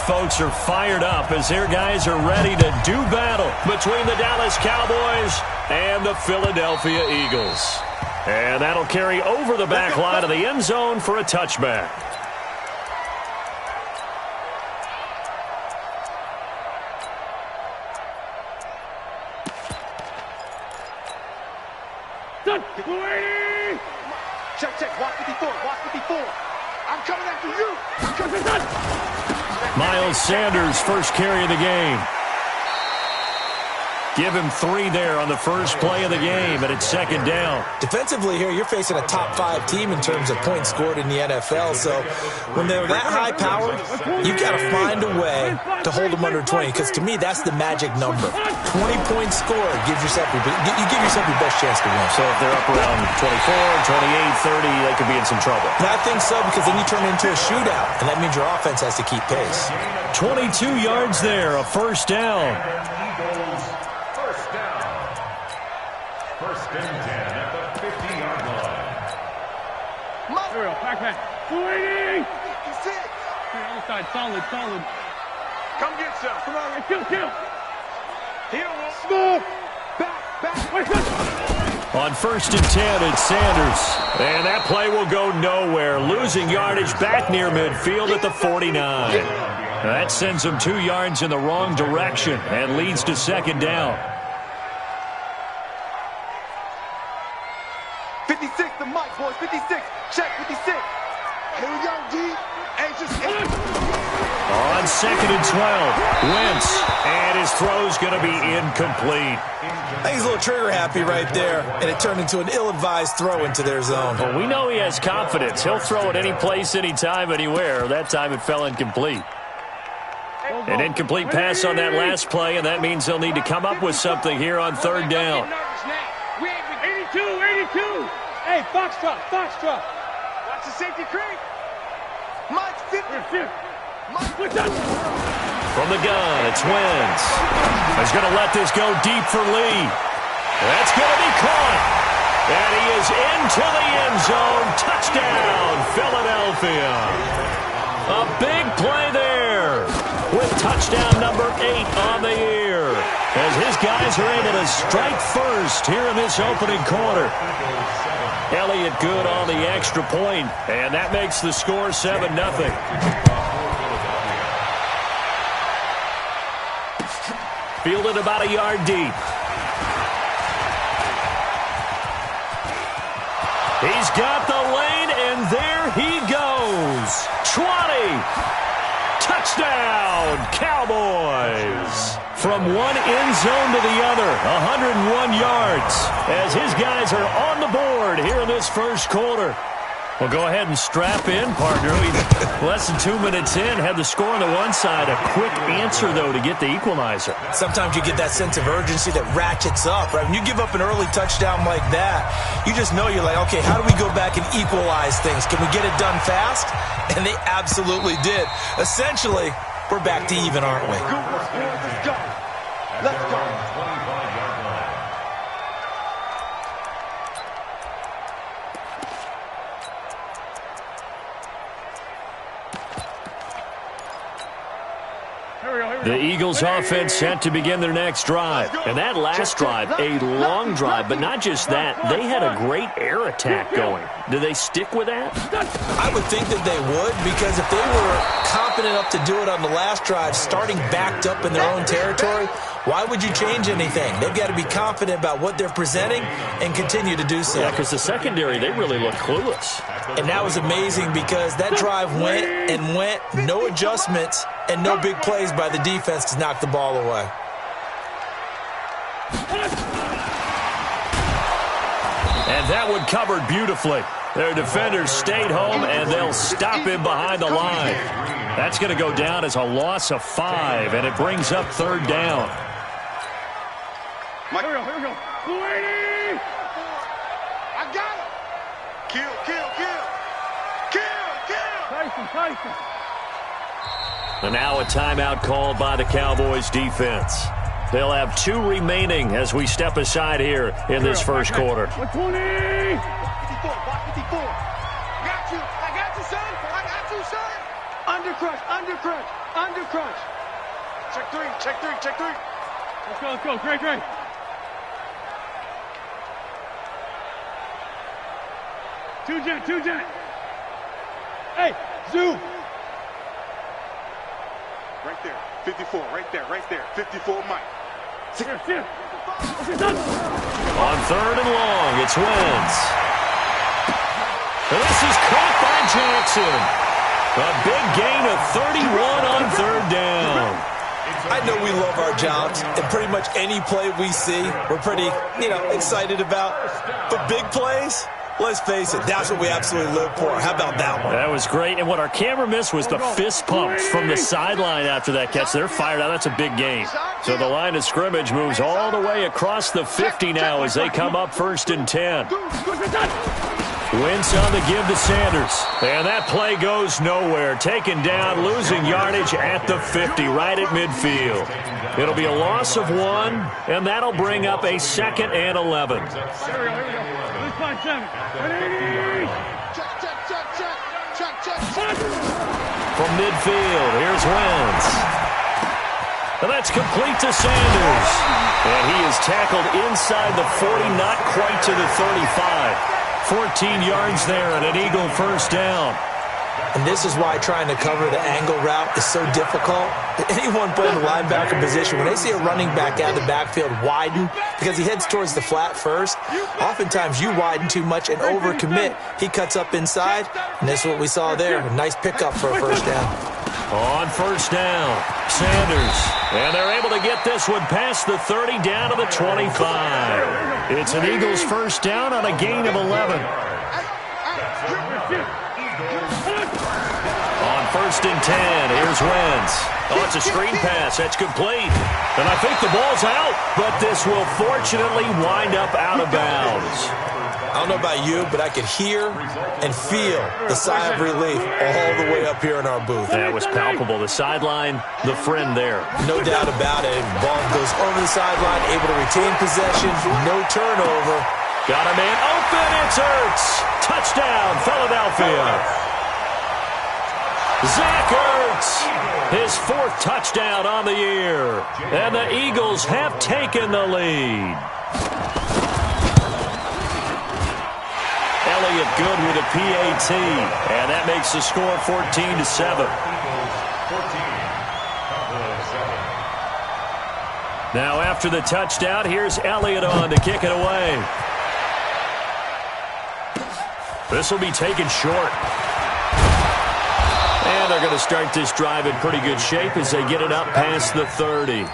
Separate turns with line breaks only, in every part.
folks are fired up as their guys are ready to do battle between the Dallas Cowboys and the Philadelphia Eagles. And that'll carry over the back line of the end zone for a touchback.
Check, watch 54, watch 54. I'm coming after you.
Miles Sanders, first carry of the game. Give him 3 there on the first play of the game, and it's second down.
Defensively here, you're facing a top-5 team in terms of points scored in the NFL. So when they're that high-powered, you've got to find a way to hold them under 20, because to me, that's the magic number. 20 points scored gives yourself you give yourself your best chance to win.
So if they're up around 24, 28, 30, they could be in some trouble.
And I think so, because then you turn it into a shootout, and that means your offense has to keep pace.
22 yards there, a first down.
First and 10 at the 50-yard line.
Here we go, back. 280.
Other side, solid.
Come get some. Come on,
Kill.
Here, smooth. Back.
On first and 10, it's Sanders. And that play will go nowhere. Losing yardage back near midfield at the 49. That sends them 2 yards in the wrong direction and leads to second down.
56, the mic, boys. 56. Check, 56. Here we go, D.
On second and 12, Wentz, and his throw's going to be incomplete.
I think he's a little trigger happy right there, and it turned into an ill-advised throw into their zone.
Well, we know he has confidence. He'll throw it any place, anytime, anywhere. That time it fell incomplete. An incomplete pass on that last play, and that means they'll need to come up with something here on third down.
82. Hey, Foxtrot.
Watch the safety creep. Mike's 50.
From the gun, it's Wentz. He's going to let this go deep for Lee. That's going to be caught. And he is into the end zone. Touchdown, Philadelphia. A big play there with touchdown number 8 on the year, as his guys are able to strike first here in this opening quarter. Elliott good on the extra point, and that makes the score 7-0. Fielded about a yard deep. He's got the lane, and there he goes. 20. Touchdown, Cowboys. From one end zone to the other, 101 yards, as his guys are on the board here in this first quarter. Well, go ahead and strap in, partner. Less than 2 minutes in, had the score on the one side. A quick answer, though, to get the equalizer.
Sometimes you get that sense of urgency that ratchets up, right? When you give up an early touchdown like that, you just know you're like, okay, how do we go back and equalize things? Can we get it done fast? And they absolutely did. Essentially, we're back to even, aren't we?
Let's go.
The Eagles offense set to begin their next drive. And that last drive, a long drive, but not just that. They had a great air attack going. Do they stick with that?
I would think that they would, because if they were confident enough to do it on the last drive, starting backed up in their own territory, why would you change anything? They've got to be confident about what they're presenting and continue to do so.
Yeah, because the secondary, they really look clueless.
And that was amazing, because that drive went, no adjustments, and no big plays by the defense to knock the ball away.
And that one covered beautifully. Their defenders stayed home, and they'll stop him behind the line. That's going to go down as a loss of 5, and it brings up third down.
Here we go. 280.
I got him. Kill.
Tyson.
And now a timeout called by the Cowboys defense. They'll have 2 remaining as we step aside here in this first quarter.
120.
54. I got you, son. Under crush. Under crunch. Check three, check three, check three.
Let's go. Great. Two jet. Hey, zoom.
Right there, 54, right there, 54, Mike.
Here.
On third and long, it's Wentz. And this is caught by Jackson. A big gain of 31 on third down.
I know we love our jobs, and pretty much any play we see, we're pretty, excited about. But big plays, let's face it, that's what we absolutely live for. How about that one?
That was great. And what our camera missed was the fist pumps from the sideline after that catch. They're fired out. That's a big gain. So the line of scrimmage moves all the way across the 50 now as they come up 1st and 10. Wentz on the give to Sanders. And that play goes nowhere. Taken down, losing yardage at the 50, right at midfield. It'll be a loss of 1, and that'll bring up a 2nd and 11.
Here we go. Let's find 7. Ready?
Check.
From midfield, here's Wentz. And that's complete to Sanders. And he is tackled inside the 40, not quite to the 35. 14 yards there and an Eagle first down.
And this is why trying to cover the angle route is so difficult. Anyone playing the linebacker position, when they see a running back out of the backfield widen, because he heads towards the flat first, oftentimes you widen too much and overcommit. He cuts up inside, and that's what we saw there. A nice pickup for a first down.
On first down, Sanders. And they're able to get this one past the 30 down to the 25. It's an Eagles first down on a gain of 11. On 1st and 10, here's Wentz. Oh, it's a screen pass. That's complete. And I think the ball's out, but this will fortunately wind up out of bounds.
I don't know about you, but I could hear and feel the sigh of relief all the way up here in our booth.
That was palpable. The sideline, the friend there.
No doubt about it. Ball goes over the sideline, able to retain possession, no turnover.
Got a man open. It's Ertz. Touchdown, Philadelphia. Zach Ertz, his 4th touchdown on the year. And the Eagles have taken the lead. Elliott good with a PAT, and that makes the score 14-7. Now after the touchdown, here's Elliott on to kick it away. This will be taken short. And they're going to start this drive in pretty good shape as they get it up past the 30.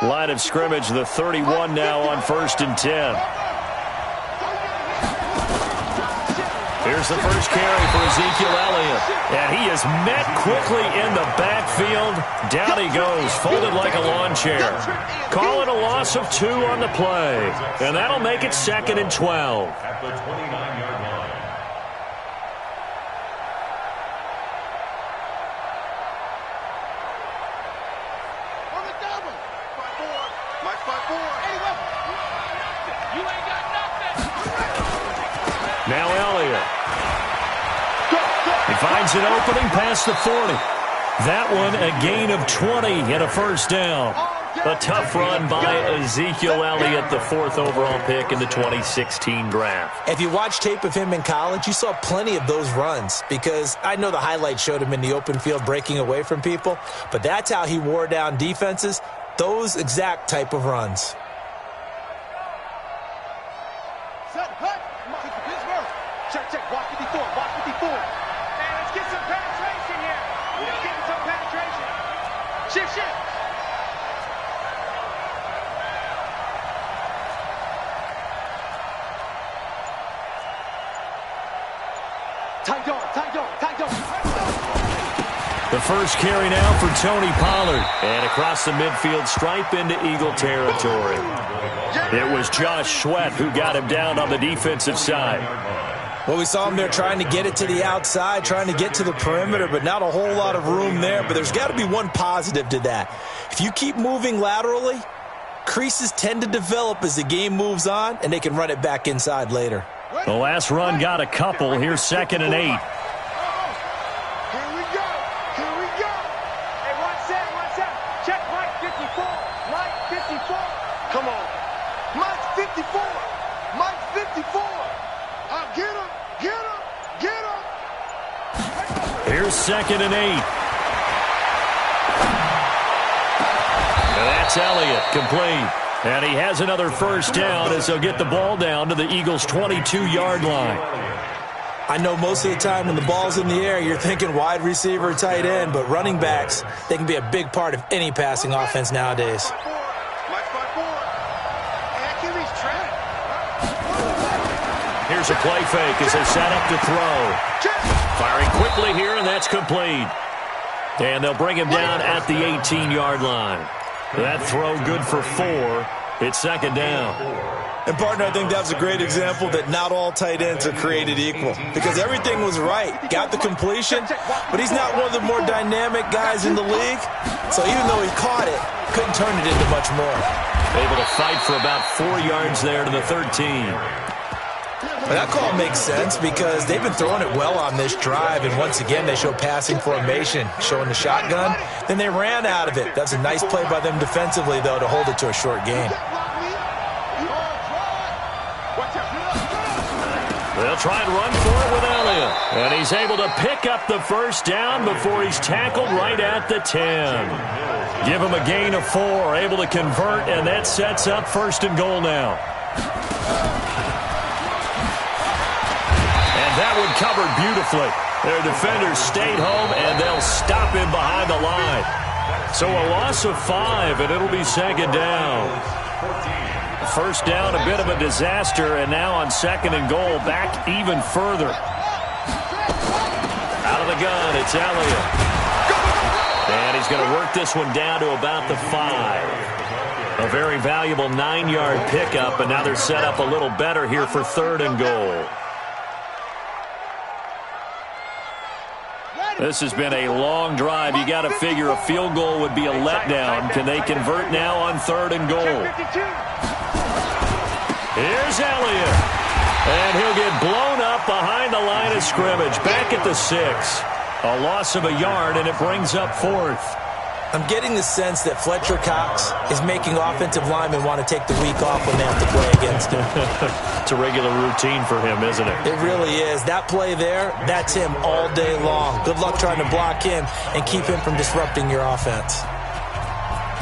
Line of scrimmage, the 31 now on 1st and 10. Here's the first carry for Ezekiel Elliott. And he is met quickly in the backfield. Down he goes, folded like a lawn chair. Call it a loss of 2 on the play. And that'll make it 2nd and 12.
At the 29-yard line.
Now Elliott. He finds an opening past the 40. That one a gain of 20 and a first down. A tough run by Ezekiel Elliott, the 4th overall pick in the 2016 draft.
If you watch tape of him in college, you saw plenty of those runs, because I know the highlights showed him in the open field breaking away from people, but that's how he wore down defenses, those exact type of runs.
Check, watch 54, watch 54. Man, let's get some penetration here. We're getting some penetration. Shift. Tight dog.
The first carry now for Tony Pollard. And across the midfield stripe into Eagle territory. It was Josh Sweat who got him down on the defensive side.
Well, we saw him there trying to get it to the outside, trying to get to the perimeter, but not a whole lot of room there. But there's got to be one positive to that. If you keep moving laterally, creases tend to develop as the game moves on, and they can run it back inside later.
The last run got a couple. Here's 2nd and 8.
Here we go. Here we go. Hey, 1-7. Check Mike 54. Mike 54. Come on. Mike 54. Mike 54. Get him. Get him. Get him.
Here's 2nd and 8. And that's Elliott, complete. And he has another first down as he'll get the ball down to the Eagles' 22-yard line.
I know most of the time when the ball's in the air, you're thinking wide receiver, tight end, but running backs, they can be a big part of any passing offense nowadays.
Here's a play fake as they set up to throw. Firing quickly here, and that's complete. And they'll bring him down at the 18-yard line. That throw good for 4. It's 2nd down.
And, partner, I think that was a great example that not all tight ends are created equal because everything was right. Got the completion, but he's not one of the more dynamic guys in the league. So even though he caught it, couldn't turn it into much more.
Able to fight for about 4 yards there to the 13.
Well, that call makes sense because they've been throwing it well on this drive, and once again they show passing formation, showing the shotgun. Then they ran out of it. That's a nice play by them defensively, though, to hold it to a short game.
They'll try and run for it with Elliott. And he's able to pick up the first down before he's tackled right at the 10. Give him a gain of 4, able to convert, and that sets up 1st and goal now. That one covered beautifully. Their defenders stayed home, and they'll stop him behind the line. So a loss of 5, and it'll be 2nd down. First down, a bit of a disaster, and now on 2nd and goal, back even further. Out of the gun, it's Elliott. And he's going to work this one down to about the 5. A very valuable 9-yard pickup, and now they're set up a little better here for 3rd and goal. This has been a long drive. You got to figure a field goal would be a letdown. Can they convert now on 3rd and goal? Here's Elliott. And he'll get blown up behind the line of scrimmage. Back at the 6. A loss of a yard, and it brings up 4th.
I'm getting the sense that Fletcher Cox is making offensive linemen want to take the week off when they have to play against him.
It's a regular routine for him, isn't it?
It really is. That play there, that's him all day long. Good luck trying to block him and keep him from disrupting your offense.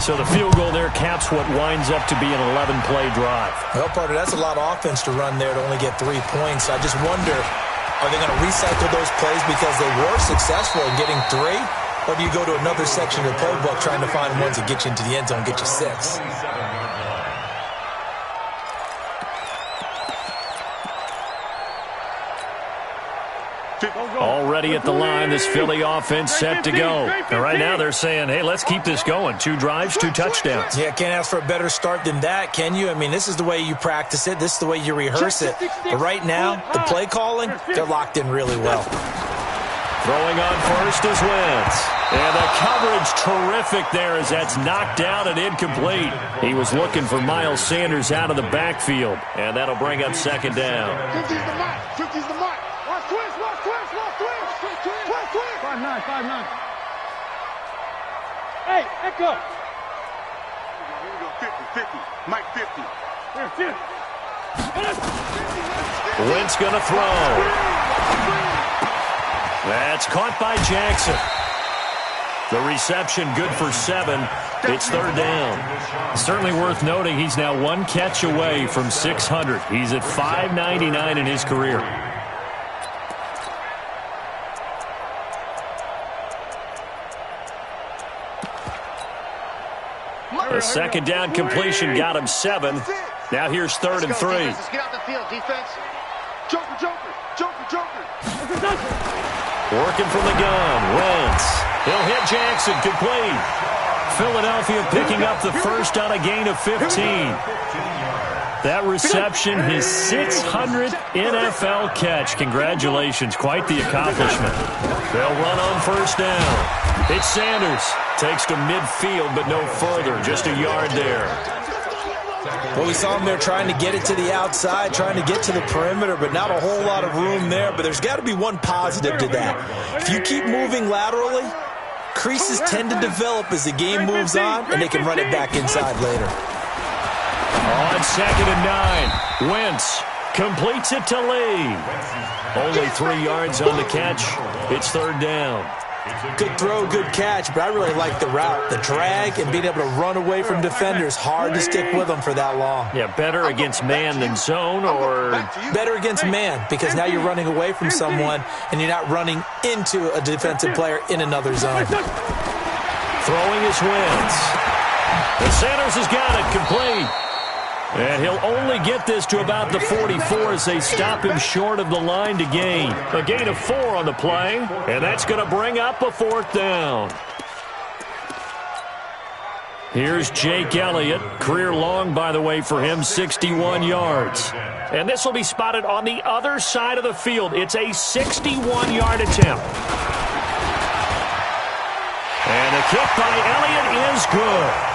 So the field goal there caps what winds up to be an 11-play drive.
Well, partner, that's a lot of offense to run there to only get 3 points. I just wonder, are they going to recycle those plays because they were successful in getting 3? Or do you go to another section of the playbook trying to find ones that get you into the end zone, get you 6?
Already at the line, this Philly offense set to go. And right now they're saying, hey, let's keep this going. 2 drives, 2 touchdowns.
Yeah, can't ask for a better start than that, can you? I mean, this is the way you practice it. This is the way you rehearse it. But right now, the play calling, they're locked in really well.
Throwing on first is Wentz. And the coverage terrific there as that's knocked down and incomplete. He was looking for Miles Sanders out of the backfield. And that'll bring up 2nd down.
50's the mark. 50's the mark. Lost twist. 5-9. Hey, echo. Here we go. 50. Mike 50. Here, 50.
Wentz going to throw. That's caught by Jackson. The reception good for 7. It's 3rd down. Certainly worth noting he's now 1 catch away from 600. He's at 599 in his career. The 2nd down completion got him 7. Now here's 3rd and 3.
Let's get out the field, defense. Joker.
Working from the gun, Wentz. He'll hit Jackson, complete. Philadelphia picking up the first on a gain of 15. That reception, his 600th NFL catch. Congratulations, quite the accomplishment. They'll run on first down. It's Sanders. Takes to midfield, but no further. Just a yard there.
Well, we saw him there trying to get it to the outside, trying to get to the perimeter, but not a whole lot of room there. But there's got to be one positive to that. If you keep moving laterally, creases tend to develop as the game moves on, and they can run it back inside later.
On 2nd and 9, Wentz completes it to Lee. Only 3 yards on the catch. It's 3rd down.
Good throw, good catch, but I really like the route. The drag and being able to run away from defenders, hard to stick with them for that long.
Yeah, better against man than zone, or?
Better against man, because now you're running away from someone and you're not running into a defensive player in another zone.
Throwing is Wentz. The Sanders has got it, complete. And he'll only get this to about the 44 as they stop him short of the line to gain. A gain of 4 on the play, and that's going to bring up a 4th down. Here's Jake Elliott. Career long, by the way, for him, 61 yards. And this will be spotted on the other side of the field. It's a 61-yard attempt. And the kick by Elliott is good.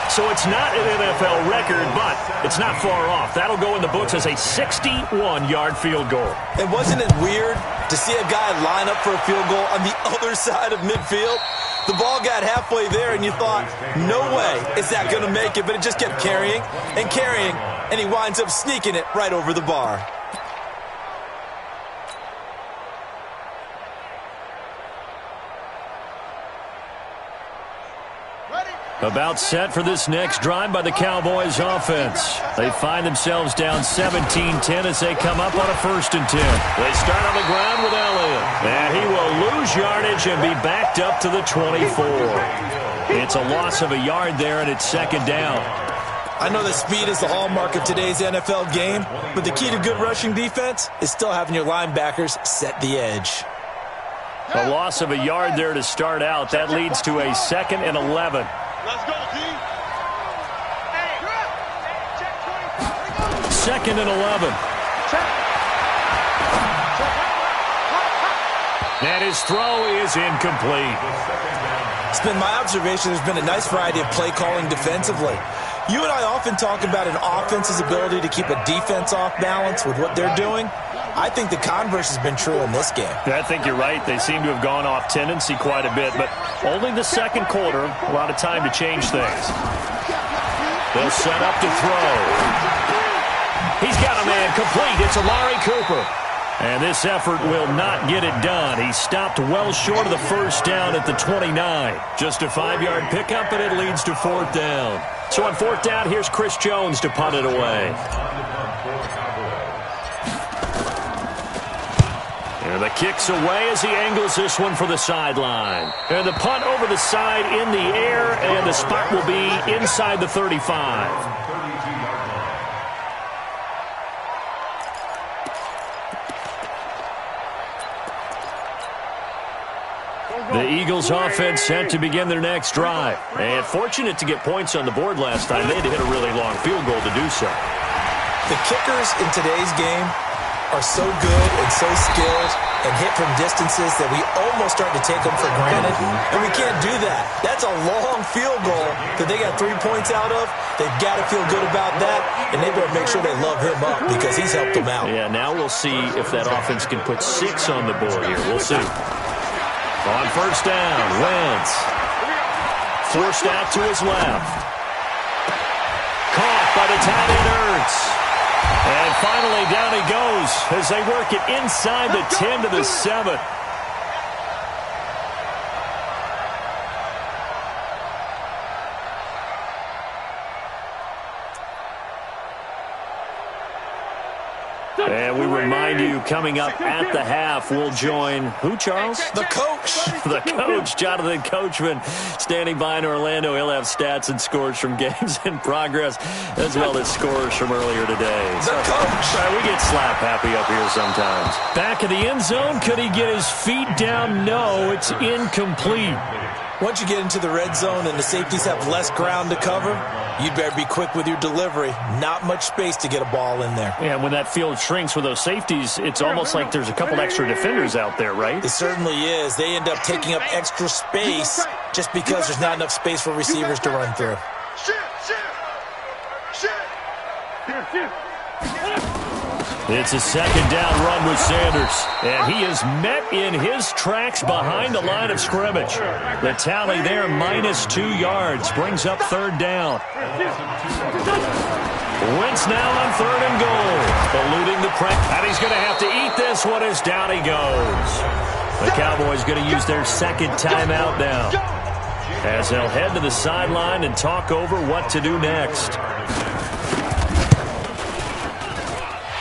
So it's not an NFL record, but it's not far off. That'll go in the books as a 61-yard field goal.
And wasn't it weird to see a guy line up for a field goal on the other side of midfield? The ball got halfway there, and you thought, no way is that going to make it, but it just kept carrying and carrying, and he winds up sneaking it right over the bar.
About set for this next drive by the Cowboys offense. They find themselves down 17-10 as they come up on a 1st and 10. They start on the ground with Elliott. And he will lose yardage and be backed up to the 24. It's a loss of a yard there, and it's 2nd down.
I know that speed is the hallmark of today's NFL game, but the key to good rushing defense is still having your linebackers set the edge.
A loss of a yard there to start out. That leads to a 2nd and 11.
Let's go, D.
2nd and 11. And his throw is incomplete.
It's been my observation there's been a nice variety of play calling defensively. You and I often talk about an offense's ability to keep a defense off balance with what they're doing. I think the converse has been true in this game.
I think you're right. They seem to have gone off tendency quite a bit, but only the 2nd quarter, a lot of time to change things. They'll set up to throw. He's got a man complete. It's Amari Cooper. And this effort will not get it done. He stopped well short of the 1st down at the 29. Just a 5-yard pickup, and it leads to 4th down. So on 4th down, here's Chris Jones to punt it away. And the kick's away as he angles this one for the sideline. And the punt over the side in the air, and the spot will be inside the 35. The Eagles offense set to begin their next drive. And fortunate to get points on the board last time. They had to hit a really long field goal to do so.
The kickers in today's game are so good and so skilled and hit from distances that we almost start to take them for granted, and we can't do that. That's a long field goal that they got 3 points out of. They've got to feel good about that, and they better make sure they love him up because he's helped them out.
Yeah, now we'll see if that offense can put 6 on the board here. We'll see. On 1st down, Wentz forced out to his left. Caught by the tight end Ertz. And finally, down he goes as they work it inside the 10 to the 7. And we were remind you, coming up at the half, we'll join who, Charles?
The coach.
The coach, Jonathan Coachman, standing by in Orlando. He'll have stats and scores from games in progress, as well as scores from earlier today.
The coach.
We get slap happy up here sometimes. Back in the end zone, could he get his feet down? No, it's incomplete.
Once you get into the red zone and the safeties have less ground to cover, you'd better be quick with your delivery. Not much space to get a ball in there.
Yeah, when that field shrinks with those safeties, it's almost like there's a couple extra defenders out there, right?
It certainly is. They end up taking up extra space just because there's not enough space for receivers to run through.
It's a second down run with Sanders, and he is met in his tracks behind the line of scrimmage. The tally there, -2 yards, brings up third down. Wentz now on 3rd and goal, eluding the press, and he's going to have to eat this one as down he goes. The Cowboys going to use their second timeout now, as they'll head to the sideline and talk over what to do next.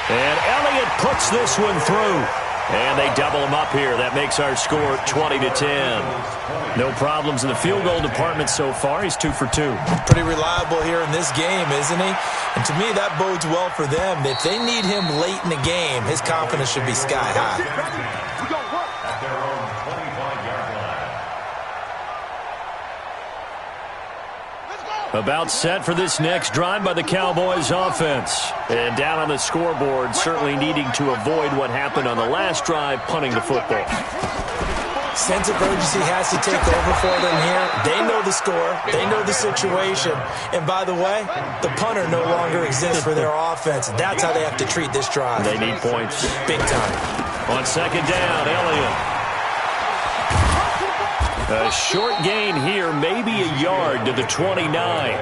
And Elliott puts this one through. And they double him up here. That makes our score 20-10. No problems in the field goal department so far. He's 2 for 2.
Pretty reliable here in this game, isn't he? And to me, that bodes well for them. If they need him late in the game, his confidence should be sky high.
At their own 25-yard line.
About set for this next drive by the Cowboys offense. And down on the scoreboard, certainly needing to avoid what happened on the last drive, punting the football.
Sense of urgency has to take over for them here. They know the score. They know the situation. And by the way, the punter no longer exists for their offense. That's how they have to treat this drive.
They need points.
Big time.
On second down, Elliott. A short gain here, maybe a yard to the 29.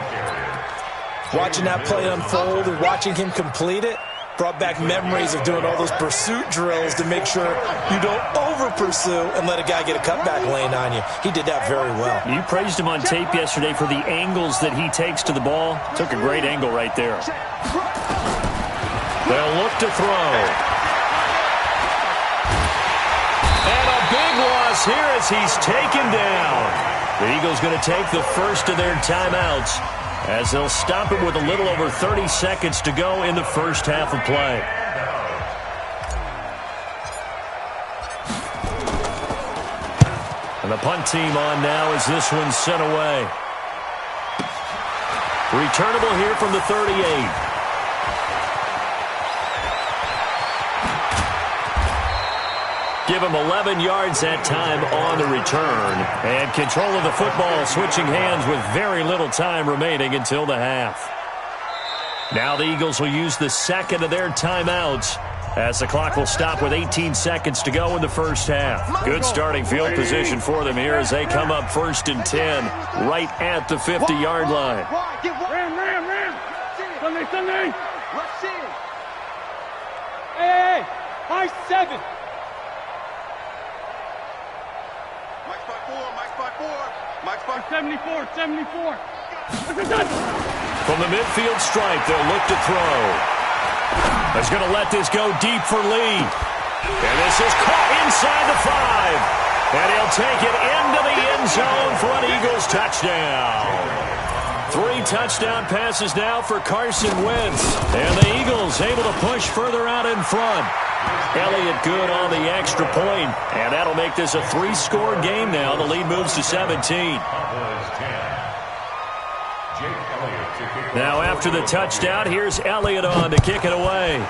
Watching that play unfold and watching him complete it brought back memories of doing all those pursuit drills to make sure you don't over-pursue and let a guy get a cutback lane on you. He did that very well.
You praised him on tape yesterday for the angles that he takes to the ball. Took a great angle right there. They'll look to throw. And a big loss here as he's taken down. The Eagles going to take the first of their timeouts as they'll stop it with a little over 30 seconds to go in the first half of play. And the punt team on now as this one's sent away. Returnable here from the 38. Give him 11 yards that time on the return. And control of the football switching hands with very little time remaining until the half. Now the Eagles will use the second of their timeouts as the clock will stop with 18 seconds to go in the first half. Good starting field position for them here as they come up 1st and 10 right at the 50-yard line.
Ram. Sunday.
Rush in.
Hey. High 7.
Mike's by
74.
From the midfield stripe, they'll look to throw. He's going to let this go deep for Lee. And this is caught inside the 5. And he'll take it into the end zone for an Eagles touchdown. 3 touchdown passes now for Carson Wentz. And the Eagles able to push further out in front. Elliott good on the extra point, and that'll make this a 3-score game now. The lead moves to 17. Now after the touchdown, here's Elliott on to kick it away.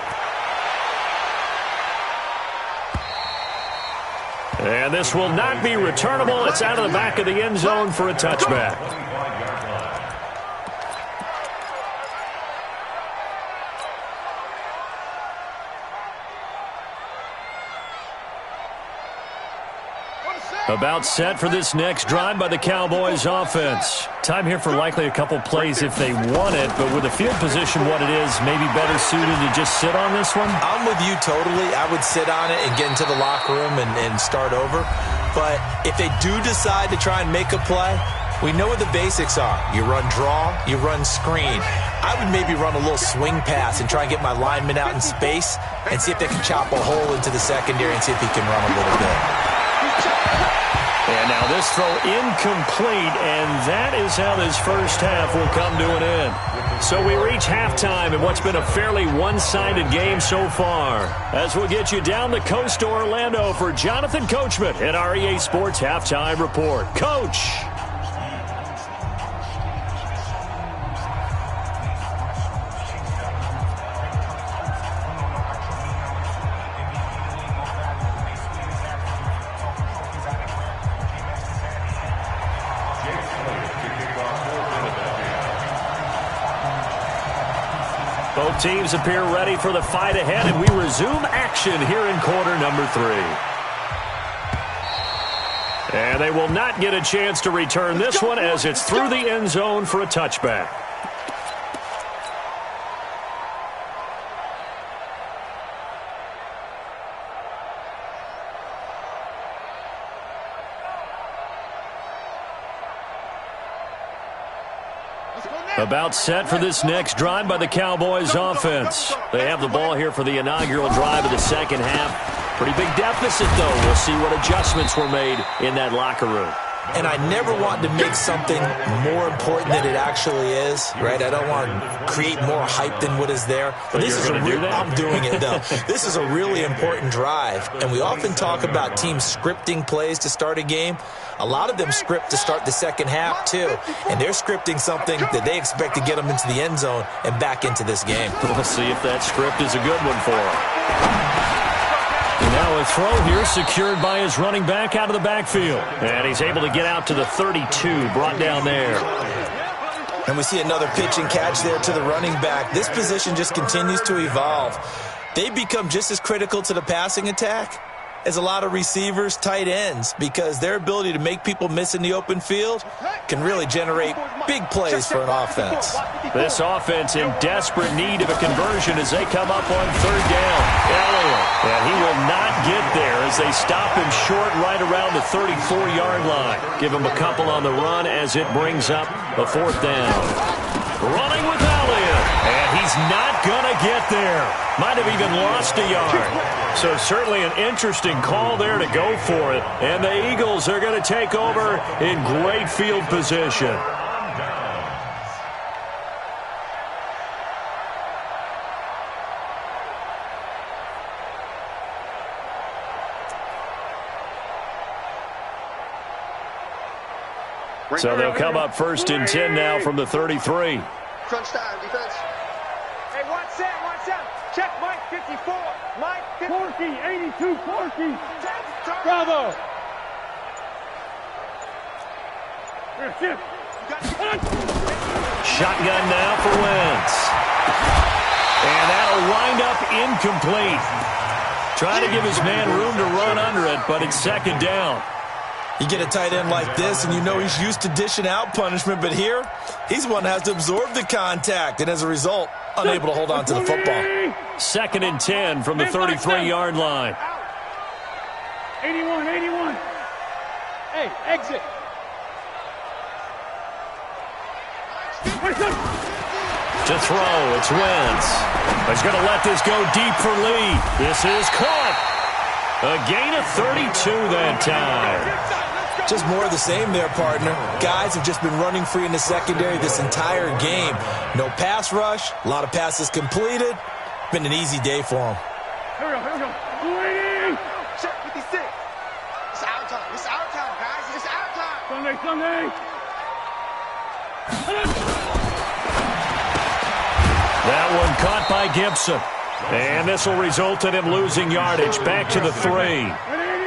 And this will not be returnable. It's out of the back of the end zone for a touchback. About set for this next drive by the Cowboys offense. Time here for likely a couple plays if they want it, but with the field position what it is, maybe better suited to just sit on this one?
I'm with you totally. I would sit on it and get into the locker room and start over. But if they do decide to try and make a play, We know what the basics are. You run draw, you run screen. I would maybe run a little swing pass and try and get my lineman out in space and see if they can chop a hole into the secondary and see if he can run a little bit.
And now this throw incomplete, and that is how this first half will come to an end. So we reach halftime in what's been a fairly one-sided game so far. As we'll get you down the coast to Orlando for Jonathan Coachman at our EA Sports Halftime Report. Coach! Both teams appear ready for the fight ahead, and we resume action here in quarter number 3. And they will not get a chance to return this one as it's through the end zone for a touchback. About set for this next drive by the Cowboys offense. They have the ball here for the inaugural drive of the second half. Pretty big deficit, though. We'll see what adjustments were made in that locker room.
And I never want to make something more important than it actually is, right? I don't want to create more hype than what is there.
But this is
I'm doing it, though. This is a really important drive, and we often talk about teams scripting plays to start a game. A lot of them script to start the second half, too, and they're scripting something that they expect to get them into the end zone and back into this game.
We'll see if that script is a good one for them. Now a throw here secured by his running back out of the backfield. And he's able to get out to the 32, brought down there.
And we see another pitch and catch there to the running back. This position just continues to evolve. They become just as critical to the passing attack as a lot of receivers, tight ends, because their ability to make people miss in the open field can really generate big plays for an offense.
This offense in desperate need of a conversion as they come up on third down. Elliott, and he will not get there as they stop him short right around the 34-yard line. Give him a couple on the run as it brings up a fourth down. Running with Elliott, and he's not going to get there. Might have even lost a yard. So certainly an interesting call there to go for it. And the Eagles are going to take over in great field position. So they'll come up first and 10 now from the 33.
Crunch time, defense. Hey, one set. Check Mike 54. Mike 54.
Porky, 82, Porky. Bravo.
Shotgun now for Wentz. And that'll wind up incomplete. Trying to give his man room to run under it, but it's second down.
You get a tight end like this, and you know he's used to dishing out punishment, but here, he's the one that has to absorb the contact, and as a result, unable to hold on to the football.
Second and 10 from the 33-yard line.
81. Hey, exit.
To throw, it's Wentz. He's going to let this go deep for Lee. This is caught. A gain of 32 that time.
Just more of the same there, partner. Guys have just been running free in the secondary this entire game. No pass rush, a lot of passes completed. Been an easy day for them.
Here we go.
Check 56. It's our time. It's our time, guys. It's our time.
Sunday.
That one caught by Gibson. And this will result in him losing yardage back to the 3.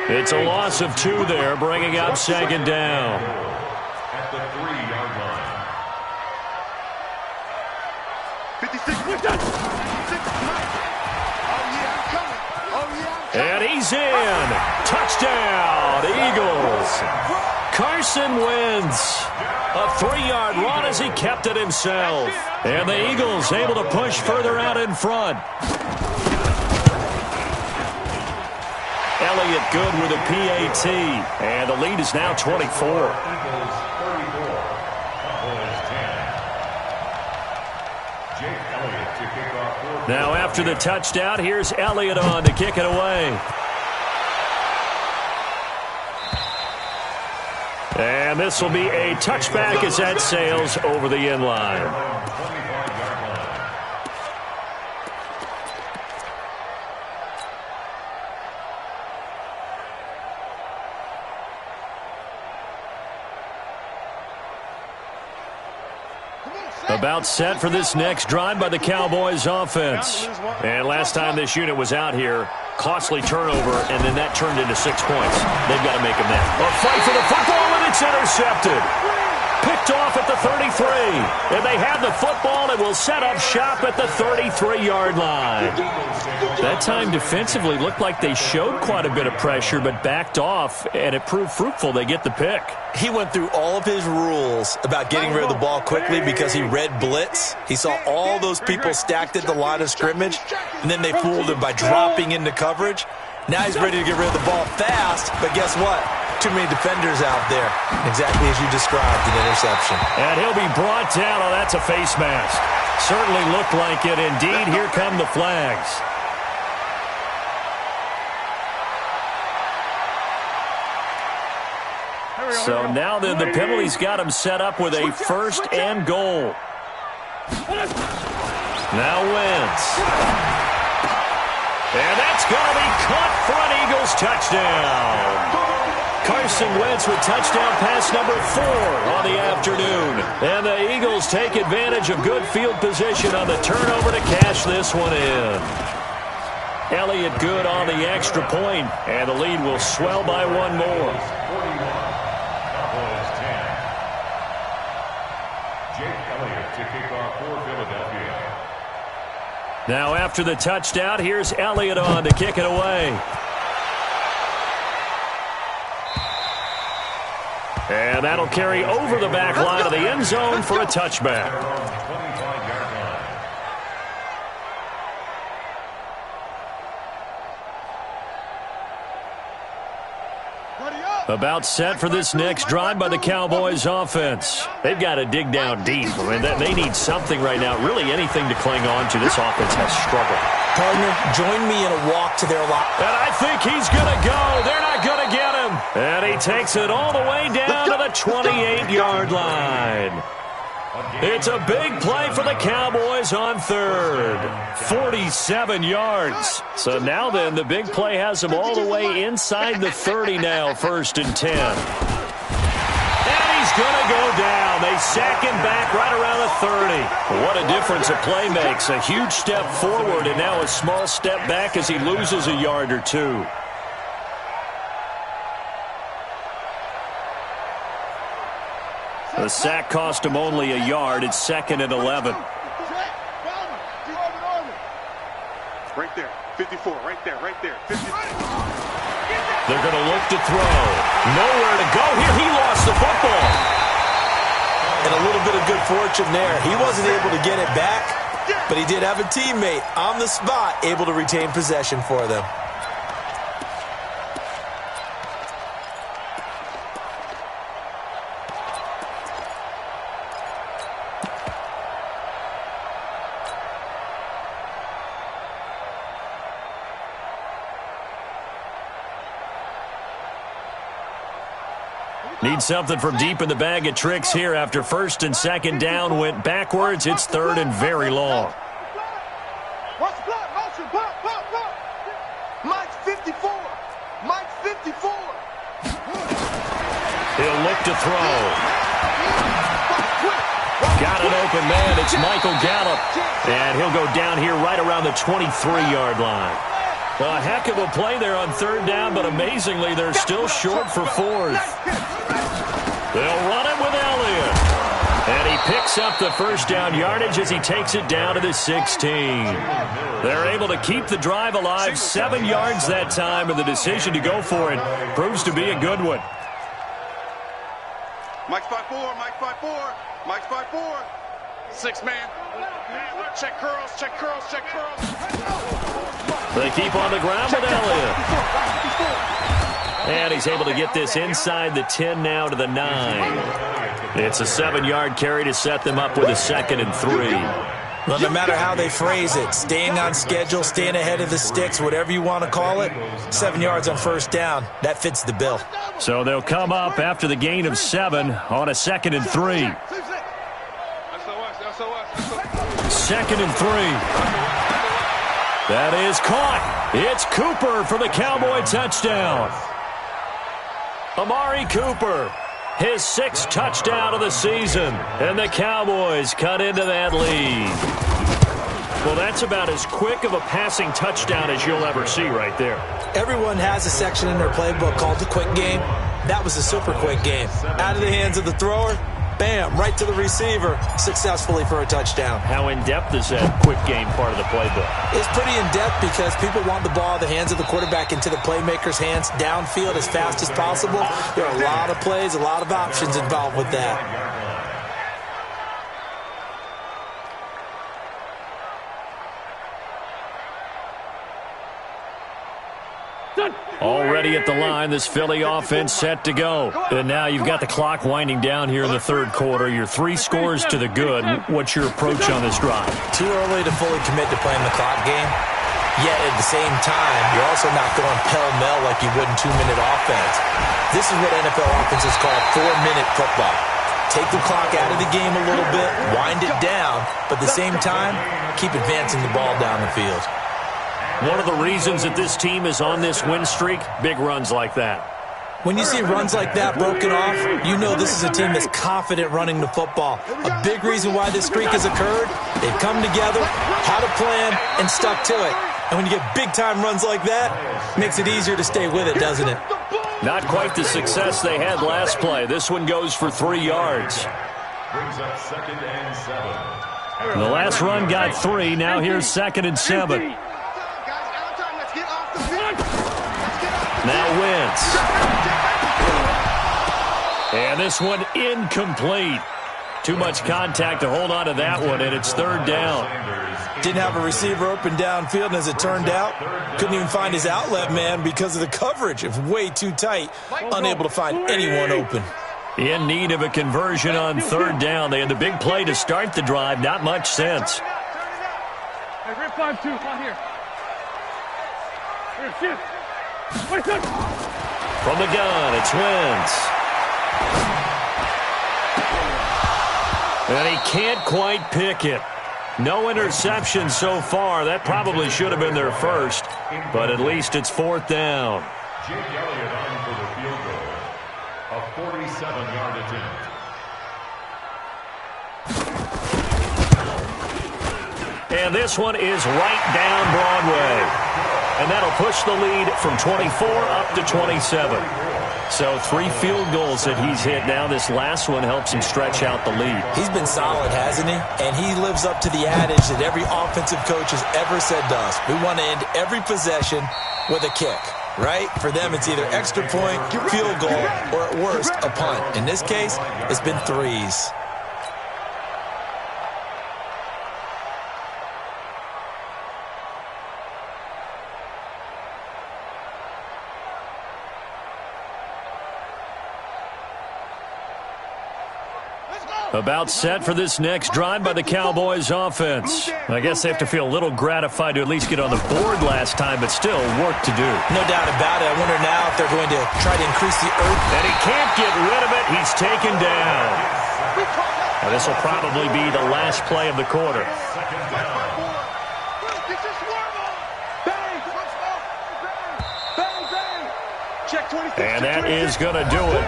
It's a loss of 2 there, bringing up second down.
At the 3-yard line.
56. Oh, yeah, I'm coming.
And he's in. Touchdown, Eagles. Carson Wentz. A 3-yard run as he kept it himself. And the Eagles able to push further out in front. Elliott good with a PAT. And the lead is now 24. Now after the touchdown, here's Elliott on to kick it away. And this will be a touchback as that sails over the end line. About set for this next drive by the Cowboys offense. And last time this unit was out here, costly turnover, and then that turned into 6 points. They've got to make them that. A fight for the football, and it's intercepted. Picked off at the 33. And they have the football and will set up shop at the 33-yard line. That time defensively looked like they showed quite a bit of pressure but backed off, and it proved fruitful. They get the pick.
He went through all of his rules about getting rid of the ball quickly because he read blitz. He saw all those people stacked at the line of scrimmage, and then they fooled him by dropping into coverage. Now he's ready to get rid of the ball fast, but guess what? Too many defenders out there. Exactly as you described, an interception.
And he'll be brought down. Oh, that's a face mask. Certainly looked like it. Indeed, here come the flags. So now then the penalty's got him set up with a first and goal. Now Wentz. And that's going to be caught for an Eagles touchdown. Carson Wentz with touchdown pass number 4 on the afternoon. And the Eagles take advantage of good field position on the turnover to cash this one in. Elliott good on the extra point, and the lead will swell by one more. Now after the touchdown, here's Elliott on to kick it away. And that'll carry over the back line of the end zone for a touchback. About set for this next drive by the Cowboys offense. They've got to dig down deep. I mean, they need something right now, really anything to cling on to. This offense has struggled.
Partner, join me in a walk to their line.
And I think he's going to go. They're not going to get him. And he takes it all the way down to the 28-yard line. It's a big play for the Cowboys on third. 47 yards. So now then, the big play has them all the way inside the 30 now, 1st and 10. And he's going to go down. They sack him back right around the 30. What a difference a play makes. A huge step forward and now a small step back as he loses a yard or two. The sack cost him only a yard. It's 2nd and 11.
Right there, 54, right there, right there, 54.
They're going to look to throw. Nowhere to go here. He lost the football.
And a little bit of good fortune there. He wasn't able to get it back, but he did have a teammate on the spot able to retain possession for them.
Need something from deep in the bag of tricks here after 1st and 2nd down went backwards. It's 3rd and very long.
Watch the block, motion, block. Mike's 54. Mike's 54.
He'll look to throw. Got an open man. It's Michael Gallup. And he'll go down here right around the 23-yard line. A heck of a play there on 3rd down, but amazingly, they're still short for 4th. They'll run it with Elliott. And he picks up the 1st down yardage as he takes it down to the 16. They're able to keep the drive alive, 7 yards that time, and the decision to go for it proves to be a good one.
Mike's 5-4, Mike's 5-4, Mike's 5-4. 6-man. Check curls, check curls, check curls.
They keep on the ground with Elliott. And he's able to get this inside the 10 now to the 9. It's a 7-yard carry to set them up with a 2nd and 3.
Well, no matter how they phrase it, staying on schedule, staying ahead of the sticks, whatever you want to call it, 7 yards on first down, that fits the bill.
So they'll come up after the gain of 7 on a 2nd and 3. 2nd and 3. That is caught. It's Cooper for the Cowboy touchdown. Amari Cooper, his 6th touchdown of the season, and the Cowboys cut into that lead. Well, that's about as quick of a passing touchdown as you'll ever see right there.
Everyone has a section in their playbook called the quick game. That was a super quick game. Out of the hands of the thrower, bam, right to the receiver, successfully for a touchdown.
How in-depth is that quick game part of the playbook?
It's pretty in-depth because people want the ball out of the hands of the quarterback into the playmaker's hands downfield as fast as possible. There are a lot of plays, a lot of options involved with that.
Already at the line, this Philly offense set to go. And now you've got the clock winding down here in the 3rd quarter. You're 3 scores to the good. What's your approach on this drive?
Too early to fully commit to playing the clock game. Yet at the same time, you're also not going pell-mell like you would in 2-minute offense. This is what NFL offenses call 4-minute football. Take the clock out of the game a little bit, wind it down, but at the same time, keep advancing the ball down the field.
One of the reasons that this team is on this win streak, big runs like that.
When you see runs like that broken off, you know this is a team that's confident running the football. A big reason why this streak has occurred, they've come together, had a plan, and stuck to it. And when you get big-time runs like that, it makes it easier to stay with it, doesn't it?
Not quite the success they had last play. This one goes for 3 yards.
Brings up 2nd and 7.
The last run got 3. Now here's 2nd and 7. Now Wentz. And this one incomplete. Too much contact to hold on to that one, and it's 3rd down.
Didn't have a receiver open downfield, and as it turned out, couldn't even find his outlet man because of the coverage. It was way too tight, unable to find anyone open.
In need of a conversion on 3rd down. They had the big play to start the drive. Not much sense.
Hey, rip 5-2, right here. Here, shift.
From the gun, it's Wentz. And he can't quite pick it. No interception so far. That probably should have been their first, but at least it's 4th down.
Jake Elliott on for the field goal. A 47-yard attempt.
And this one is right down Broadway. And that'll push the lead from 24 up to 27. So 3 field goals that he's hit now. This last one helps him stretch out the lead.
He's been solid, hasn't he? And he lives up to the adage that every offensive coach has ever said to us. We want to end every possession with a kick, right? For them, it's either extra point, field goal, or at worst, a punt. In this case, it's been 3s.
About set for this next drive by the Cowboys offense. I guess they have to feel a little gratified to at least get on the board last time, but still work to do.
No doubt about it. I wonder now if they're going to try to increase the earth.
And he can't get rid of it. He's taken down. Now, this will probably be the last play of the quarter. And that is going to do it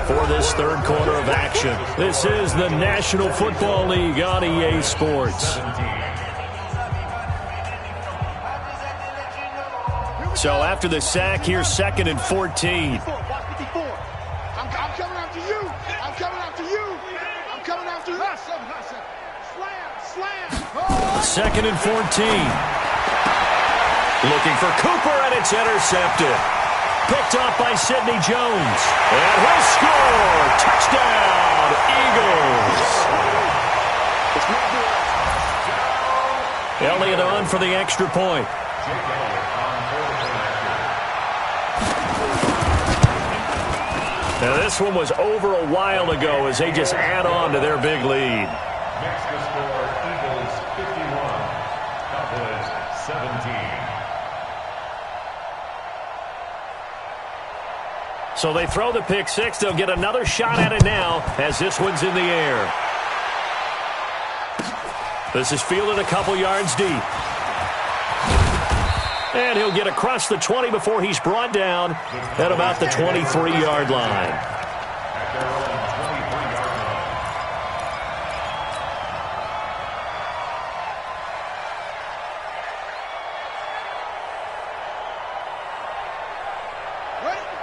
for this 3rd quarter of action. This is the National Football League on EA Sports. So after the sack, here's 2nd and 14.
I'm coming after you. I'm coming after you. I'm coming after you. Slam.
2nd and 14. Looking for Cooper, and it's intercepted. Picked off by Sidney Jones. And he'll score. Touchdown, Eagles. Elliott on for the extra point. Now, this one was over a while ago as they just add on to their big lead.
Next to score, Eagles 50.
So they throw the pick six. They'll get another shot at it now as this one's in the air. This is fielded a couple yards deep. And he'll get across the 20 before he's brought down at about the 23-yard line.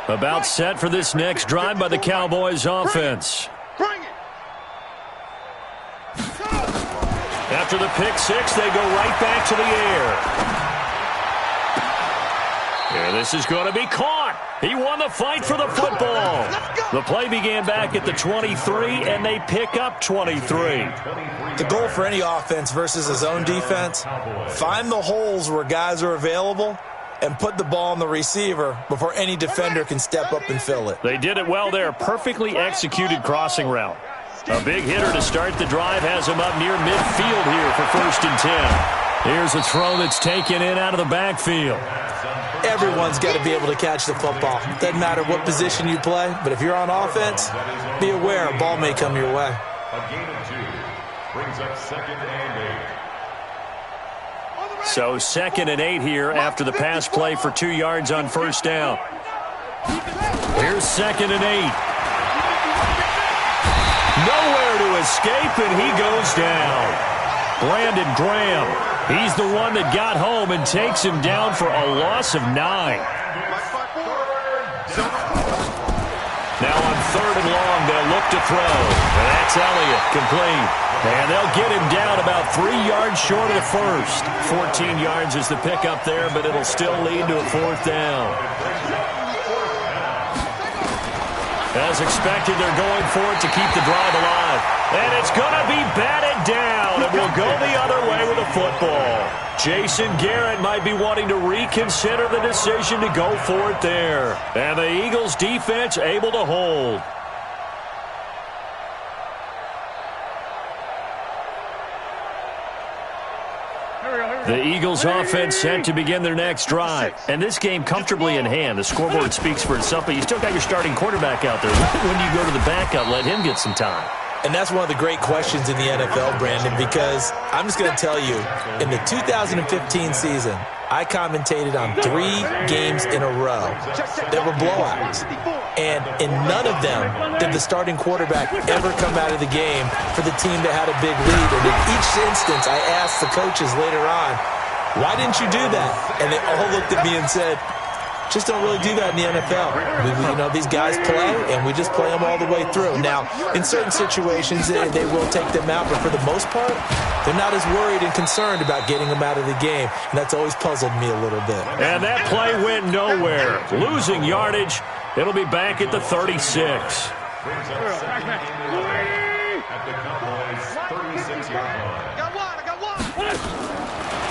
About set for this next drive by the Cowboys offense.
Bring it.
After the pick six, they go right back to the air. And this is going to be caught. He won the fight for the football. The play began back at the 23, and they pick up 23.
The goal for any offense versus his own defense, find the holes where guys are available and put the ball on the receiver before any defender can step up and fill it.
They did it well there. Perfectly executed crossing route. A big hitter to start the drive has him up near midfield here for 1st and 10. Here's a throw that's taken in out of the backfield.
Everyone's got to be able to catch the football. Doesn't matter what position you play, but if you're on offense, be aware a ball may come your way.
A gain of 2 brings up 2nd and 8.
So 2nd and 8 here after the pass play for 2 yards on 1st down. Here's 2nd and 8. Nowhere to escape, and he goes down. Brandon Graham, he's the one that got home and takes him down for a loss of 9. Now on 3rd and long, they'll look to throw. And that's Elliott, complete. And they'll get him down about 3 yards short of the first. 14 yards is the pickup there, but it'll still lead to a 4th down. As expected, they're going for it to keep the drive alive. And it's going to be batted down. It will go the other way with the football. Jason Garrett might be wanting to reconsider the decision to go for it there. And the Eagles defense able to hold. The Eagles offense set to begin their next drive. And this game comfortably in hand. The scoreboard speaks for itself, but you still got your starting quarterback out there. When do you go to the backup, let him get some time?
And that's one of the great questions in the NFL, Brandon, because I'm just going to tell you, in the 2015 season, I commentated on 3 games in a row that were blowouts. And in none of them did the starting quarterback ever come out of the game for the team that had a big lead. And in each instance, I asked the coaches later on, why didn't you do that? And they all looked at me and said, just don't really do that in the NFL. These guys play, and we just play them all the way through. Now, in certain situations, they will take them out, but for the most part, they're not as worried and concerned about getting them out of the game, and that's always puzzled me a little bit.
And that play went nowhere. Losing yardage. It'll be back at the 36.
At the Cowboys' 36-yard line.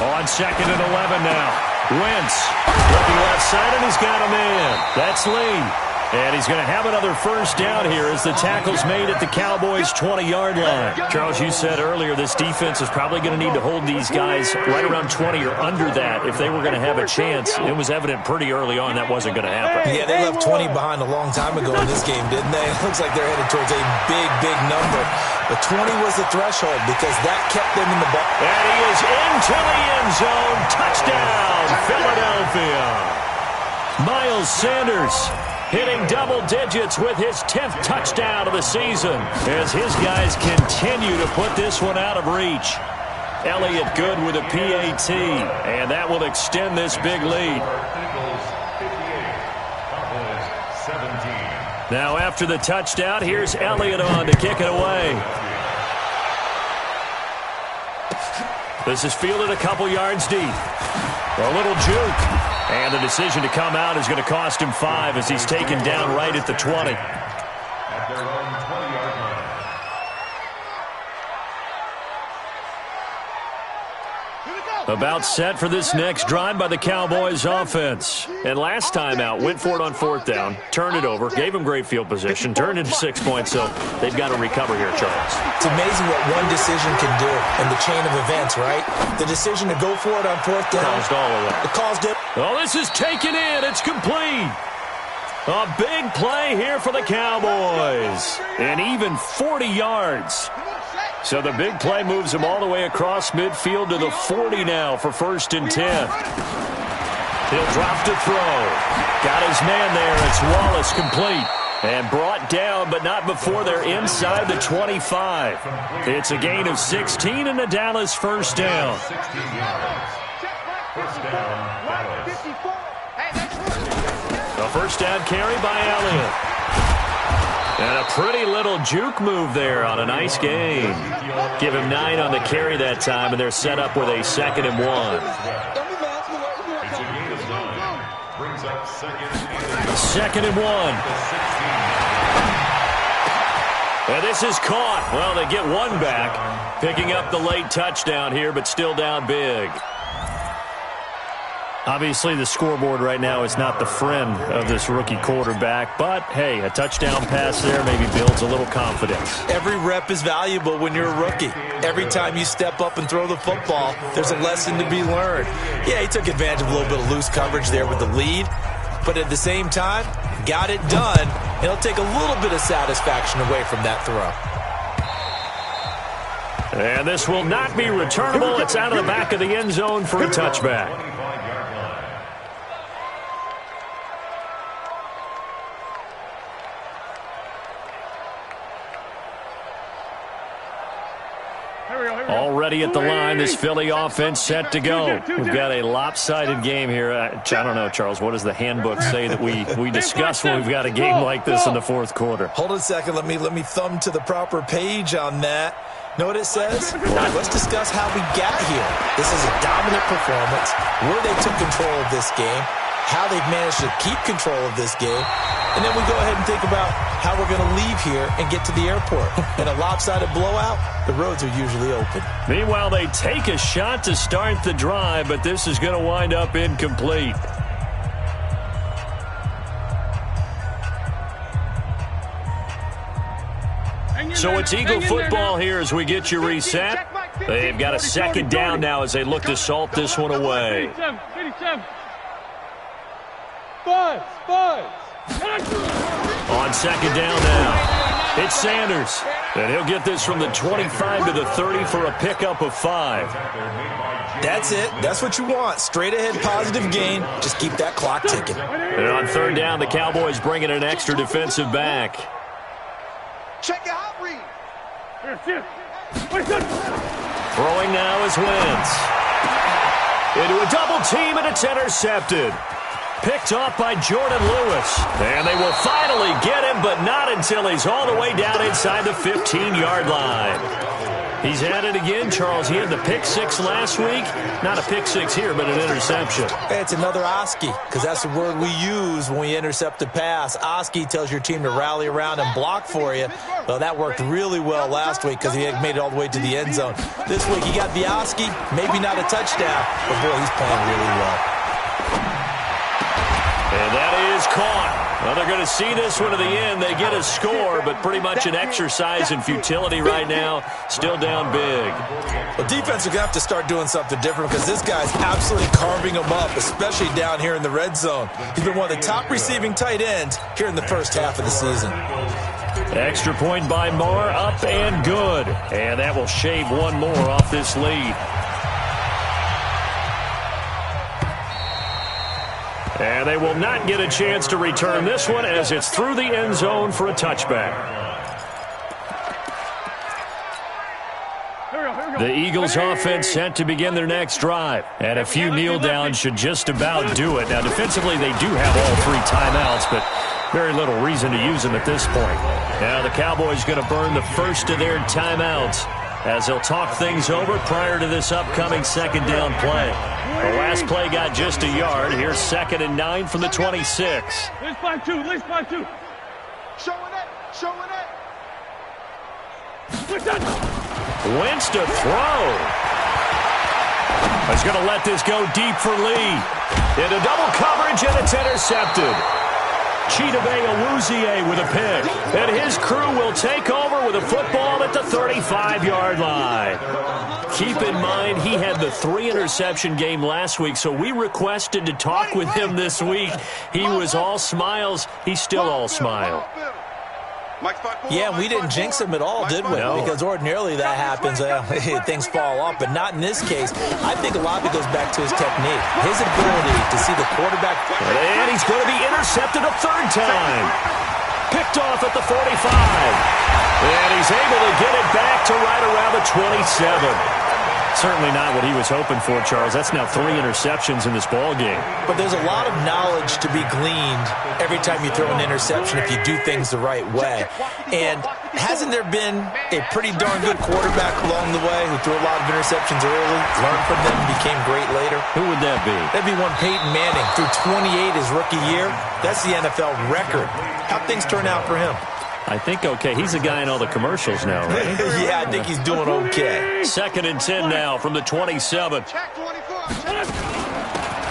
On 2nd and 11 now. Wentz looking left side, and he's got him in. That's Lee. And he's going to have another 1st down here as the tackle's made at the Cowboys' 20-yard line. Charles, you said earlier this defense is probably going to need to hold these guys right around 20 or under that if they were going to have a chance. It was evident pretty early on that wasn't going to happen.
Yeah, they left 20 behind a long time ago in this game, didn't they? It looks like they're headed towards a big, big number. But 20 was the threshold because that kept them in the ball.
And he is into the end zone. Touchdown, Philadelphia. Miles Sanders hitting double digits with his 10th touchdown of the season as his guys continue to put this one out of reach. Elliott good with a PAT, and that will extend this big lead. Now after the touchdown, here's Elliott on to kick it away. This is fielded a couple yards deep. A little juke. And the decision to come out is going to cost him 5 as he's taken down right at the 20.
At their own 20-yard line.
About set for this next drive by the Cowboys offense. And last time out, went for it on 4th down, turned it over, gave him great field position, turned into 6 points, so they've got to recover here, Charles.
It's amazing what one decision can do in the chain of events, right? The decision to go for it on 4th down.
Caused all of that.
It caused it.
Oh, this is taken in. It's complete. A big play here for the Cowboys. And even 40 yards. So the big play moves him all the way across midfield to the 40 now for 1st and 10. He'll drop to throw. Got his man there. It's Wallace complete. And brought down, but not before they're inside the 25. It's a gain of 16 and a Dallas 1st down. A 1st down carry by Elliott. And a pretty little juke move there on a nice gain. Give him 9 on the carry that time, and they're set up with a 2nd and 1.
Brings up
2nd and 1. And this is caught. Well, they get one back, picking up the late touchdown here, but still down big. Obviously, the scoreboard right now is not the friend of this rookie quarterback, but, hey, a touchdown pass there maybe builds a little confidence.
Every rep is valuable when you're a rookie. Every time you step up and throw the football, there's a lesson to be learned. Yeah, he took advantage of a little bit of loose coverage there with the lead, but at the same time, got it done. It'll take a little bit of satisfaction away from that throw.
And this will not be returnable. It's out of the back of the end zone for a touchback. Already at the line, this Philly offense set to go. We've got a lopsided game here. I don't know, Charles, what does the handbook say that we discuss when we've got a game like this in the 4th quarter?
Hold on a second. Let me thumb to the proper page on that. Know what it says? Let's discuss how we got here. This is a dominant performance, where they took control of this game, how they've managed to keep control of this game, and then we go ahead and think about how we're going to leave here and get to the airport. In a lopsided blowout, the roads are usually open.
Meanwhile, they take a shot to start the drive, but this is going to wind up incomplete. So it's Eagle football here as we get you reset. They've got a 2nd down now as they look to salt this one away.
87.
On 2nd down now, it's Sanders. And he'll get this from the 25 to the 30 for a pickup of 5.
That's it. That's what you want. Straight ahead positive gain. Just keep that clock ticking.
And on 3rd down, the Cowboys bring in an extra defensive back.
Check your hot read.
Throwing now is Wentz. Into a double team, and it's intercepted. Picked off by Jordan Lewis. And they will finally get him, but not until he's all the way down inside the 15-yard line. He's at it again, Charles. He had the pick 6 last week. Not a pick 6 here, but an interception.
It's another Oski, because that's the word we use when we intercept a pass. Oski tells your team to rally around and block for you. Well, that worked really well last week because he had made it all the way to the end zone. This week he got the Oski, maybe not a touchdown, but boy, he's playing really well.
And that is caught. Well, they're going to see this one to the end. They get a score, but pretty much an exercise in futility right now. Still down big.
Well, defense are going to have to start doing something different because this guy's absolutely carving them up, especially down here in the red zone. He's been one of the top receiving tight ends here in the first half of the season.
Extra point by Moore, up and good. And that will shave one more off this lead. And they will not get a chance to return this one as it's through the end zone for a touchback. The Eagles offense set to begin their next drive. And a few kneel downs should just about do it. Now defensively they do have all 3 timeouts, but very little reason to use them at this point. Now the Cowboys going to burn the first of their timeouts as they'll talk things over prior to this upcoming 2nd down play. The last play got just a yard. Here's 2nd and 9 from the 26.
Let's find two.
Showing it.
Wentz to throw. He's going to let this go deep for Lee. Into double coverage, and it's intercepted. Awuzie with a pick. And his crew will take over with a football at the 35-yard line. Keep in mind, he had the 3-interception game last week, so we requested to talk with him this week. He was all smiles. He's still all smile.
Yeah, we didn't jinx him at all, did we?
No.
Because ordinarily that happens. Things fall off, but not in this case. I think a lot of it goes back to his technique, his ability to see the quarterback.
And he's going to be intercepted a third time. Picked off at the 45. And he's able to get it back to right around the 27. Certainly not what he was hoping for, Charles. That's now 3 interceptions in this ball game.
But there's a lot of knowledge to be gleaned every time you throw an interception if you do things the right way. And hasn't there been a pretty darn good quarterback along the way who threw a lot of interceptions early, learned from them, became great later?
Who would that be?
That'd be one Peyton Manning. Threw 28 his rookie year. That's the NFL record. How'd things turn out for him?
I think okay. He's the guy in all the commercials now, right?
Yeah, I think he's doing okay.
2nd and 10 now from the 27.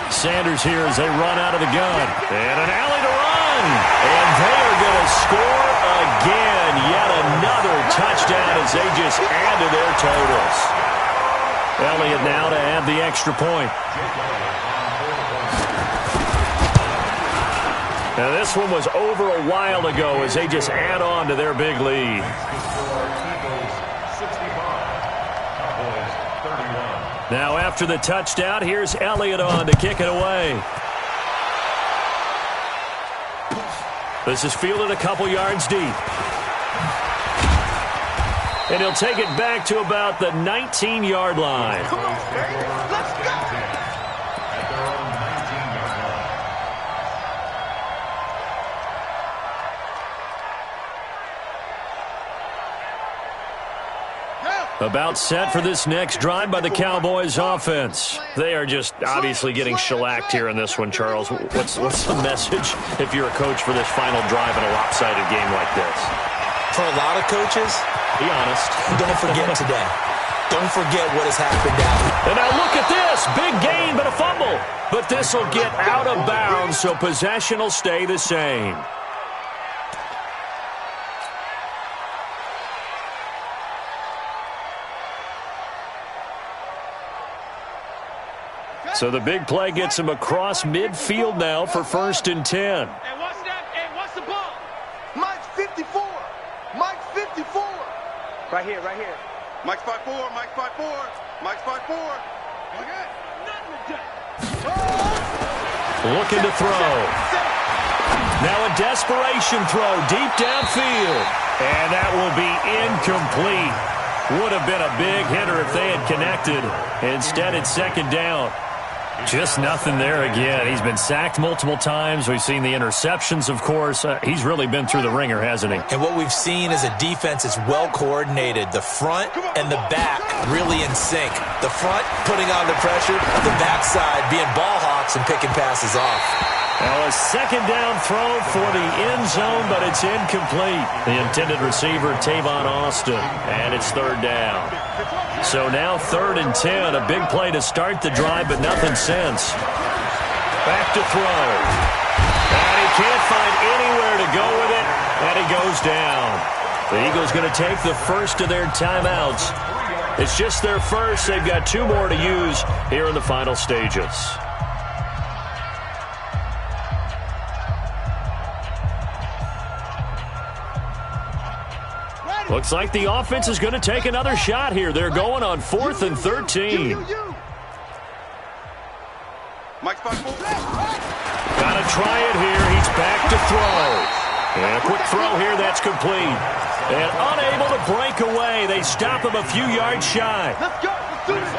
Sanders here as they run out of the gun. And an alley to run. And they are going to score again. Yet another touchdown as they just add to their totals. Elliott now to add the extra point. Now this one was over a while ago as they just add on to their big lead. Now after the touchdown, here's Elliott on to kick it away. This is fielded a couple yards deep. And he'll take it back to about the 19-yard line.
Come on, baby. Let's go.
About set for this next drive by the Cowboys offense. They are just obviously getting shellacked here in this one, Charles. What's the message if you're a coach for this final drive in a lopsided game like this?
For a lot of coaches,
Be honest.
don't forget today. Don't forget what has happened out.
And now look at this. Big gain, but a fumble. But this will get out of bounds, so possession will stay the same. So the big play gets him across midfield now for 1st and 10.
Hey, what's that? Hey, what's the ball?
Mike's 54. Mike's 54. Right here, right here.
Mike's 5'4", Mike's 5'4", Mike's 5'4".
Okay. Nothing to do.
Looking to throw. Now a desperation throw deep downfield. And that will be incomplete. Would have been a big hitter if they had connected. Instead, it's 2nd down. Just nothing there again. He's been sacked multiple times. We've seen the interceptions, of course. He's really been through the ringer, hasn't he?
And what we've seen is a defense that's well coordinated. The front and the back really in sync. The front putting on the pressure, the backside being ball hawks and picking passes off.
Now a 2nd down throw for the end zone, but it's incomplete. The intended receiver, Tavon Austin, and it's 3rd down. So now 3rd and 10, a big play to start the drive, but nothing since. Back to throw. And he can't find anywhere to go with it, and he goes down. The Eagles going to take the first of their timeouts. It's just their first. They've got 2 more to use here in the final stages. Looks like the offense is going to take another shot here. They're going on 4th and 13.
Mike's 5'4".
Gotta try it here. He's back to throw. And a quick throw here. That's complete. And unable to break away. They stop him a few yards shy.
Let's go. Let's do this.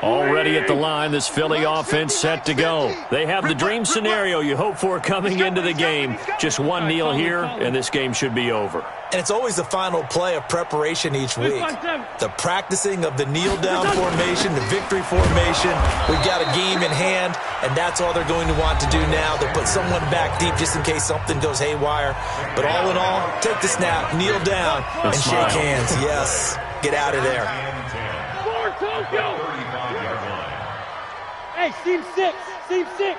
Already at the line, this Philly offense set to go. They have the dream scenario you hope for coming into the game. Just one kneel here, and this game should be over.
And it's always the final play of preparation each week. The practicing of the kneel-down formation, the victory formation. We've got a game in hand, and that's all they're going to want to do now. They'll put someone back deep just in case something goes haywire. But all in all, take the snap, kneel down, and shake hands. Yes, get out of there.
Hey, seam 6, seam 6.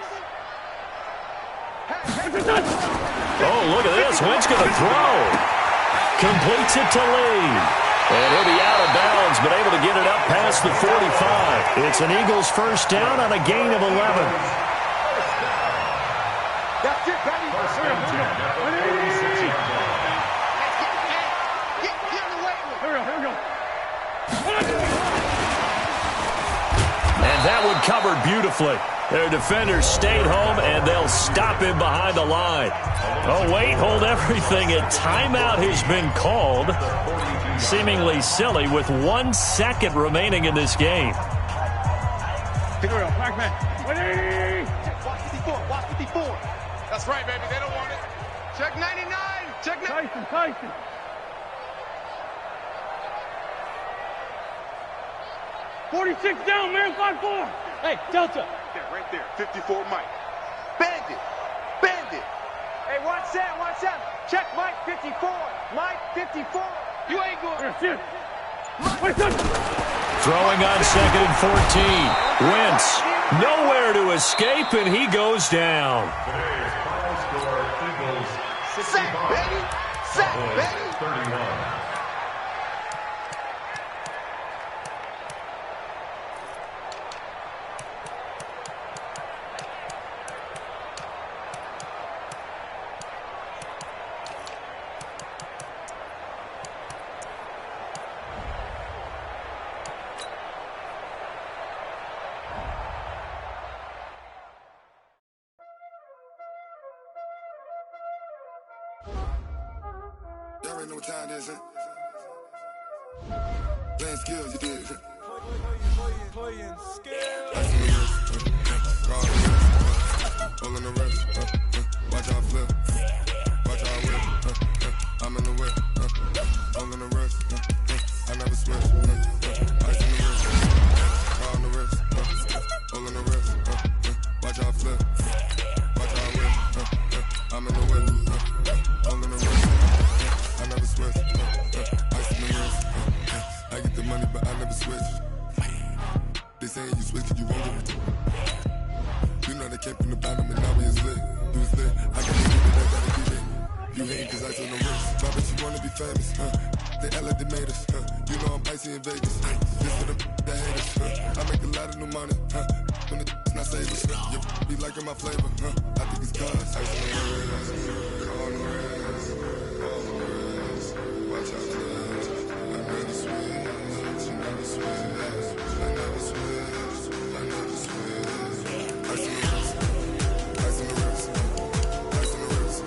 Oh, look at this. Wentz going to throw. Completes it to Lee. And he'll be out of bounds, but able to get it up past the 45. It's an Eagles first down on a gain of 11.
That's it, baby.
And that one covered beautifully. Their defenders stayed home, and they'll stop him behind the line. Oh, wait, hold everything. A timeout has been called. Seemingly silly with 1 second remaining in this game.
Here we go, back man.
Watch 54, watch 54. That's right, baby. They don't want it. Check 99. Check 99.
Tyson. 46 down, man, 5-4. Hey, Delta.
Yeah, right there. 54, Mike. Bandit. Hey, watch that. Check Mike 54. Mike 54. You ain't going.
Here,
Throwing on 2nd and 14. Wentz nowhere to escape, and he goes down.
Today's final score, Eagles 65.
Sack, baby.
31.
Y'all already know what time it is, huh? Playing skills, you did. Playing skills. All in the rest. Watch out flip. Watch out whip. I'm in the whip. All in the rest. I never switch. Ice in the wrist. Car on the wrist. All in the wrist. Watch out flip. Watch out whip. I'm in the whip. All in the wrist. I never switch. Ice in the wrist. I get the money, but I never switch. They saying you switch, you won't get it. You know they came from the bottom and now we is lit. You was lit. I gotta get it, I gotta get it. You hate cause ice on the wrist. Why but you wanna be famous, huh? They act like they made us, huh? You know I'm icy in Vegas. This for the that hate us, huh? I make a lot of new money, huh? When the not savers, you be liking my flavor, huh? I think it's cause ice on the wrist. On the wrist. On the wrist. Watch out for this. I never switch. I never switch. I never switch. I never switch. Ice on the wrist. Ice on the wrist. Ice on the wrist. Ice on the wrist. Ice on the wrist.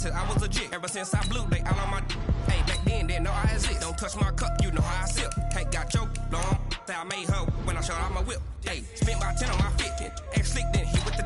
I was legit. Ever since I blew, they all on my hey, back then, didn't know I exist. Don't touch my cup, you know how I sip. Can't got choked, long. Say I made her when I showed out my whip. Hey, spent about 10 on my 15. Ex-slick, then he with the